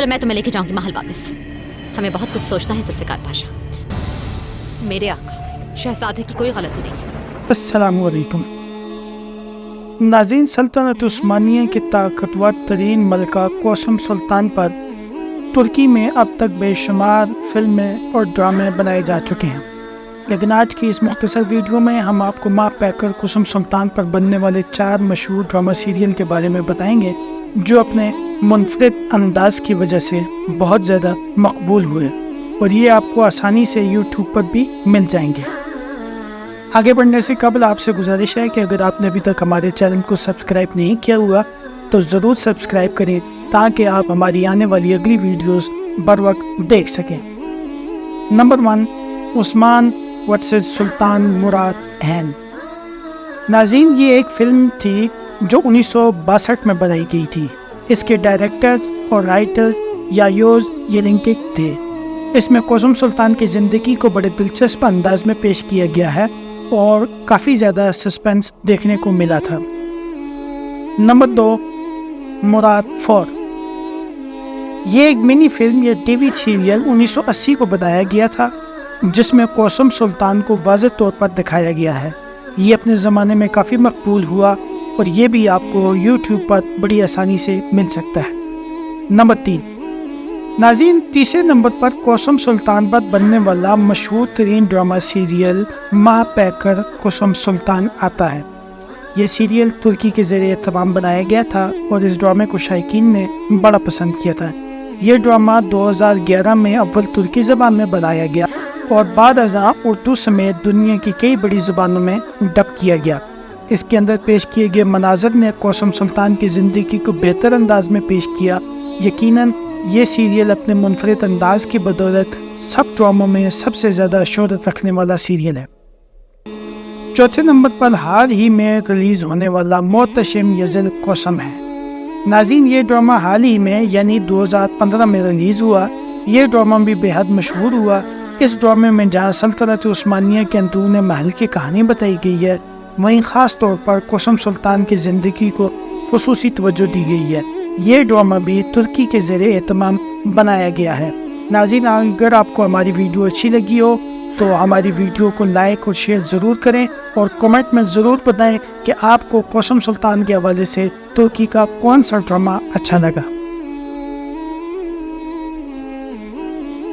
चलो मैं तुम्हें लेके जाऊंगी महल वापस। हमें बहुत कुछ सोचना है जुल्फ़िकार पाशा। मेरे आका शहजादे की कोई गलती नहीं है। अस्सलामु अलैकुम नाज़रीन, सल्तनत उस्मानिया के ताकतवर तरीन मलका कोसम सुल्तान पर तुर्की में अब तक बेशुमार फिल्में और ड्रामे बनाए जा चुके हैं, लेकिन आज की इस मुख्तसर वीडियो में हम आपको माँ पैकर कोसम सुल्तान पर बनने वाले 4 मशहूर ड्रामा सीरियल के बारे में बताएंगे जो अपने मुनफरिद अंदाज की वजह से बहुत ज़्यादा मकबूल हुए और ये आपको आसानी से यूट्यूब पर भी मिल जाएंगे। आगे बढ़ने से कबल आपसे गुजारिश है कि अगर आपने अभी तक हमारे चैनल को सब्सक्राइब नहीं किया हुआ तो ज़रूर सब्सक्राइब करें ताकि आप हमारी आने वाली अगली वीडियोस बर वक्त देख सकें। नंबर 1, उस्मान वर्सेस सुल्तान मुराद ऐन। नाज़रीन, ये एक फ़िल्म थी जो 1962 में बनाई गई थी। इसके डायरेक्टर्स और राइटर्स यायोज येलिंकिक थे। इसमें कोसम सुल्तान की ज़िंदगी को बड़े दिलचस्प अंदाज में पेश किया गया है और काफ़ी ज़्यादा सस्पेंस देखने को मिला था। नंबर 2, मुराद 4। ये एक मिनी फिल्म या टीवी सीरियल 1980 को बनाया गया था जिसमें कोसम सुल्तान को वाज़ेह तौर पर दिखाया गया है। ये अपने ज़माने में काफ़ी मकबूल हुआ और ये भी आपको यूट्यूब पर बड़ी आसानी से मिल सकता है। नंबर 3, नाज़रीन, तीसरे नंबर पर कोसम सुल्तान पर बनने वाला मशहूर तरीन ड्रामा सीरियल माँ पैकर कोसम सुल्तान आता है। ये सीरियल तुर्की के ज़रिए तमाम बनाया गया था और इस ड्रामे को शायकीन ने बड़ा पसंद किया था। ये ड्रामा 2011 में अव्वल तुर्की ज़बान में बनाया गया और बाद अज़ां उर्दू समेत दुनिया की कई बड़ी ज़बानों में डब किया गया। इसके अंदर पेश किए गए मनाज़र ने कोसम सुल्तान की ज़िंदगी को बेहतर अंदाज में पेश किया। यकीनन ये सीरियल अपने मुनफरिद अंदाज की बदौलत सब ड्रामों में सबसे ज़्यादा शोहरत रखने वाला सीरियल है। चौथे नंबर पर हाल ही में रिलीज़ होने वाला मोहतशिम यज़िल कोसम है। नाज़रीन, ये ड्रामा हाल ही में यानी 2015 में रिलीज़ हुआ। ये ड्रामा भी बेहद मशहूर हुआ। इस ड्रामे में जहाँ सल्तनत उस्मानिया के अंदरून महल की कहानी बताई गई है, वहीं ख़ास तौर पर कोसम सुल्तान की ज़िंदगी को ख़ुसूसी तवज्जो दी गई है। ये ड्रामा भी तुर्की के ज़रिए एहतमाम बनाया गया है। नाज़रीन, अगर आपको हमारी वीडियो अच्छी लगी हो तो हमारी वीडियो को लाइक और शेयर ज़रूर करें और कमेंट में ज़रूर बताएं कि आपको कोसम सुल्तान के हवाले से तुर्की का कौन सा ड्रामा अच्छा लगा।